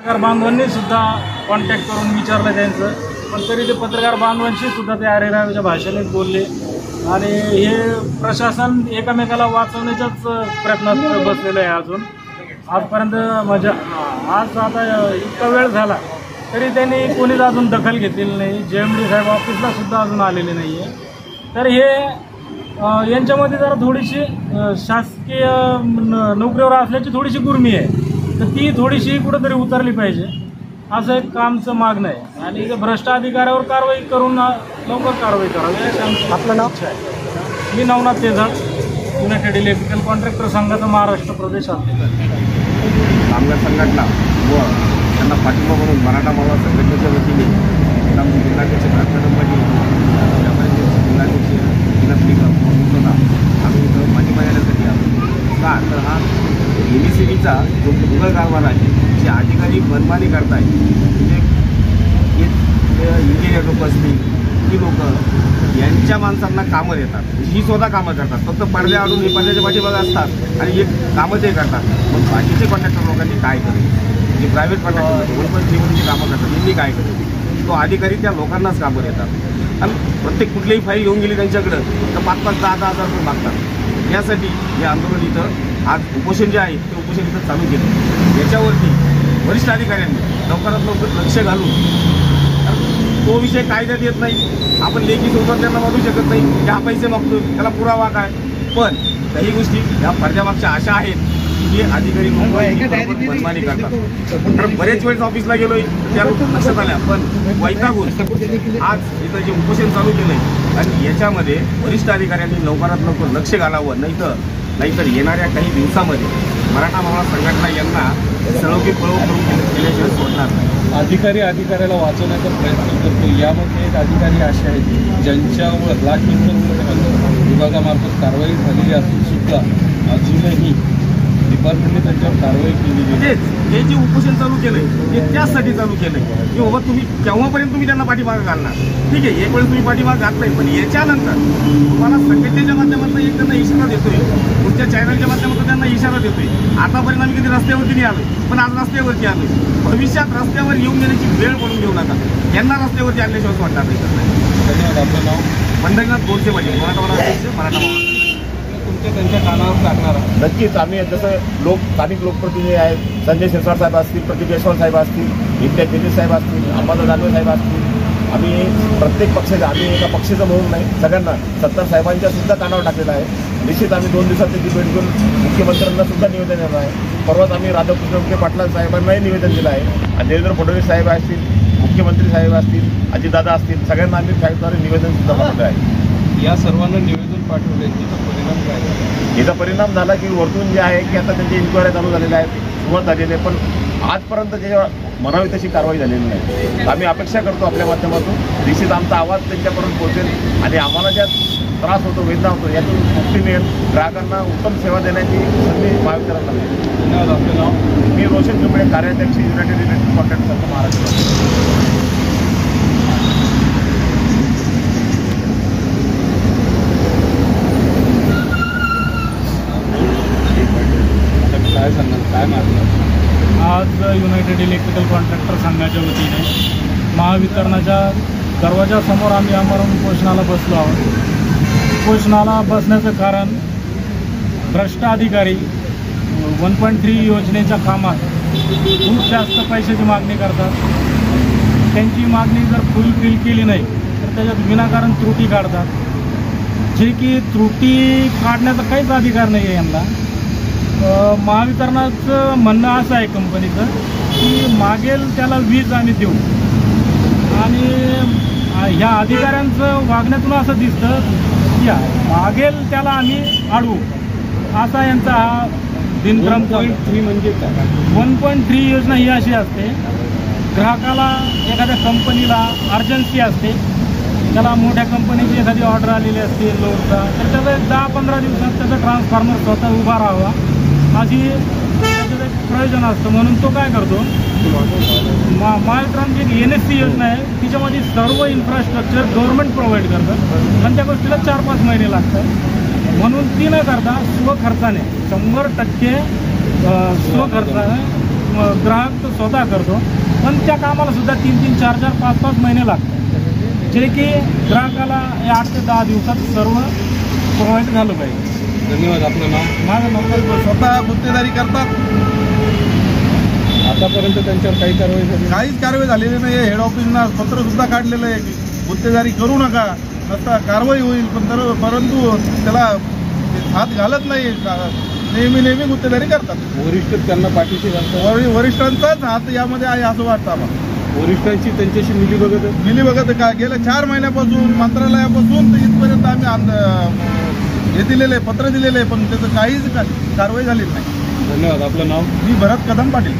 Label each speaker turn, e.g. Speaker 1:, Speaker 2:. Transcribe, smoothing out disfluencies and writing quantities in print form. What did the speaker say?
Speaker 1: पत्रकार बांधवांनी सुद्धा कॉन्टॅक्ट करून विचारलं त्यांचं, पण तरी ते पत्रकार बांधवांशी सुद्धा ते अरेरावीच्या भाषेनेच बोलले आणि हे प्रशासन एकमेकाला वाचवण्याच्याच प्रयत्नात बसलेलं आहे. अजून आजपर्यंत म्हणजे आज आता इतका वेळ झाला तरी त्यांनी कोणीच अजून दखल घेतलेली नाही. JMD साहेब ऑफिसला सुद्धा अजून आलेले नाही आहे. तर हे यांच्यामध्ये जरा थोडीशी शासकीय नोकरीवर असल्याची थोडीशी गुर्मी आहे, तर ती थोडीशी कुठंतरी उतरली पाहिजे असं एक कामचं मागणं आहे. आणि भ्रष्ट अधिकाऱ्यावर कारवाई करून लवकर कारवाई करावी.
Speaker 2: आपलं नाव
Speaker 1: आहे. मी नवनाथ तेजाळ, युनायटेड इलेक्ट्रिकल कॉन्ट्रॅक्टर संघाचा महाराष्ट्र प्रदेश अध्यक्ष.
Speaker 3: कामगार संघटना व त्यांना पाठिंबा म्हणून मराठा मावळा संघटनेच्या वतीने जिल्हाध्यक्ष जिल्हाध्यक्ष आम्ही इथं पाठिंबा देण्यासाठी आलो. का तर हा MSEBचा जो मुघल कारभार आहे, जे अधिकारी मनमानी करताय, म्हणजे इंजिनियर लोक असतील ही लोक यांच्या माणसांना कामं देतात, ही स्वतः कामं करतात, फक्त पडद्यावरून हे पडद्याच्या पाठीमागे असतात आणि हे कामं ते करतात. मग बाकीचे कॉन्ट्रॅक्टर लोकांनी काय करायचं, जे प्रायव्हेट कॉन्ट्रॅक्टर 1.3 कामं करतात यांनी काय करायचं. तो अधिकारी त्या लोकांनाच कामं देतात आणि प्रत्येक कुठलीही फाईल घेऊन गेली त्यांच्याकडं तर 5-5, 10-10 हजार रुपये मागतात. यासाठी हे आंदोलन इथं आज उपोषण जे आहे ते उपोषण इथं चालू केलं. याच्यावरती वरिष्ठ अधिकाऱ्यांनी लवकरात लवकर लक्ष घालून, तो विषय कायद्यात येत नाही, आपण लेखी स्वरूपात त्यांना मागू शकत नाही की हा पैसे मागतो, त्याला पुरावा काय. पण काही गोष्टी या पडद्यामागच्या अशा आहेत की जे अधिकारी मनमानी करतात. कारण बरेच वेळेस ऑफिसला गेलोय त्या लोक लक्षात आल्या, पण वैतागून आज इथं जे उपोषण चालू केलं आहे आणि याच्यामध्ये वरिष्ठ अधिकाऱ्यांनी लवकरात लवकर लक्ष घालावं, नाहीतर येणाऱ्या काही दिवसामध्ये मराठा मावळा संघटना यांना सळोगी पळव करून केल्याशिवाय सोडणार नाही.
Speaker 4: अधिकाऱ्याला वाचवण्याचा प्रयत्न करतो. यामध्ये एक अधिकारी असे आहेत ज्यांच्यावर लाख विभागामार्फत कारवाई झालेली असून सुद्धा अजूनही डिपार्टमेंटने त्यांच्यावर कारवाई केली नाही.
Speaker 3: हे जे उपोषण चालू केलंय हे त्याचसाठी चालू केलंय की बाबा तुम्ही केव्हापर्यंत तुम्ही त्यांना पाठीमागं घालणार. ठीक आहे, एक वेळेस तुम्ही पाठीमागं घातलाय, पण याच्यानंतर तुम्हाला संघटनेच्या माध्यमातून एक त्यांना इशारा देतोय, तुमच्या चॅनलच्या माध्यमातून त्यांना इशारा देतोय. आतापर्यंत आम्ही कधी रस्त्यावरती नाही आलोय, पण आज रस्त्यावरती आलोय. भविष्यात रस्त्यावर येऊन देण्याची वेळ पडून घेऊ नका. यांना रस्त्यावरती आणल्याशिवाय वाटणार नाही.
Speaker 4: धन्यवाद. आपलं नाव?
Speaker 3: पंढरीनाथ गोडसे पाटील, मराठवाडा मराठा.
Speaker 4: त्यांच्या कानावर टाकणार.
Speaker 2: नक्कीच आम्ही जसं स्थानिक लोकप्रतिनिधी आहेत, संजय शिरसाट साहेब असतील, प्रदीप जयस्वाल साहेब असतील, इम्तियाज जलील साहेब असतील, अंबादास दानवे साहेब असतील, आम्ही प्रत्येक पक्षाचं, आम्ही एका पक्षाचं म्हणून नाही, सगळ्यांना सत्तार साहेबांच्या सुद्धा कानावर टाकलेलं आहे. निश्चित आम्ही 2 दिवसात त्याची भेट घेऊन मुख्यमंत्र्यांना सुद्धा निवेदन देणार आहे. परवाच आम्ही राधाकृष्ण विखे पाटील साहेबांनाही निवेदन दिलं आहे आणि देवेंद्र फडणवीस साहेब असतील, मुख्यमंत्री साहेब असतील, अजितदादा असतील, सगळ्यांना आम्ही फॅक्टद्वारे निवेदन सुद्धा पाठवलं आहे.
Speaker 4: या सर्वांना निवेदन पाठवले, त्याचा परिणाम काय?
Speaker 2: याचा परिणाम झाला की वरतून जे आहे की आता त्यांची इन्क्वायरी चालू झालेल्या आहेत, सुरुवात झालेली आहे, पण आजपर्यंत त्याच्या म्हणावी तशी कारवाई झालेली नाही. आम्ही अपेक्षा करतो आपल्या माध्यमातून निश्चित आमचा आवाज त्यांच्यापर्यंत पोहोचेल आणि आम्हाला ज्या त्रास होतो, वेदना होतो, यातून मुक्ती मिळेल, ग्राहकांना उत्तम सेवा देण्याची संधी महावितरणला मिळेल.
Speaker 4: धन्यवाद. आपलं नाव?
Speaker 2: मी रोशन चुंबळे, कार्याध्यक्ष युनायटेड इलेक्ट्रिकल कॉन्ट्रॅक्टर संघ महाराष्ट्र.
Speaker 4: काय सांगणार, काय मागणार?
Speaker 1: आज युनायटेड इलेक्ट्रिकल कॉन्ट्रॅक्टर संघाच्या वतीने महावितरणाच्या दरवाजासमोर आम्ही आमरण उपोषणाला बसलो आहोत. उपोषणाला बसण्याचं कारण भ्रष्ट अधिकारी 1.3 योजनेच्या कामात खूप जास्त पैशाची मागणी करतात. त्यांची मागणी जर फुलफिल केली नाही तर त्याच्यात विनाकारण त्रुटी काढतात, जे की त्रुटी काढण्याचा काहीच अधिकार नाही आहे यांना. महावितरणाचं म्हणणं असं आहे कंपनीचं की मागेल त्याला वीज आम्ही देऊ, आणि ह्या अधिकाऱ्यांचं वागण्यातून असं दिसतं की मागेल त्याला आम्ही अडवू, असा यांचा हा दिनक्रम.
Speaker 4: 1.3 म्हणजे काय?
Speaker 1: 1.3 योजना ही अशी असते, ग्राहकाला एखाद्या कंपनीला अर्जन्सी असते, त्याला मोठ्या कंपनीची एखादी ऑर्डर आलेली असते लोडचा, तर त्याचं एक 10-15 दिवसात त्याचा ट्रान्सफॉर्मर स्वतः उभा राहावा अशी त्याचं एक प्रयोजन असतं. म्हणून तो काय करतो, महावितरण जी NSC योजना आहे तिच्यामध्ये सर्व इन्फ्रास्ट्रक्चर गव्हर्नमेंट प्रोव्हाइड करतं, पण त्या गोष्टीला 4-5 महिने लागतात. म्हणून ती न करता स्वखर्चाने 100% स्वखर्चाने ग्राहक तो स्वतः करतो, पण त्या कामाला सुद्धा 3-3, 4-4, 5-5 महिने लागतात, जे की ग्राहकाला 8 ते 10 दिवसात सर्व प्रोव्हाइड झालं पाहिजे.
Speaker 4: धन्यवाद. आपलं नाव?
Speaker 1: माझं नाव
Speaker 5: स्वतः गुत्तेदारी करतात,
Speaker 4: आतापर्यंत त्यांच्यावर काही कारवाई झाली?
Speaker 5: काहीच कारवाई झालेली नाही. हेड ऑफिसना पत्र सुद्धा काढलेलं आहे की गुत्तेदारी करू नका, नसता कारवाई होईल, परंतु त्याला हात घालत नाही, नेहमी गुत्तेदारी करतात.
Speaker 4: वरिष्ठ त्यांना पाठीशी घालतात.
Speaker 5: वरिष्ठांचाच हात यामध्ये आहे असं वाटतं आम्हाला.
Speaker 4: वरिष्ठांची त्यांच्याशी
Speaker 5: मिलीभगत काय गेल्या 4 महिन्यापासून मंत्रालयापासून तर इथपर्यंत आम्ही हे दिलेलं आहे, पत्र दिलेलं आहे, पण त्याचं काहीच कारवाई झाली नाही.
Speaker 4: धन्यवाद. आपलं नाव?
Speaker 5: मी भरत कदम पाटील.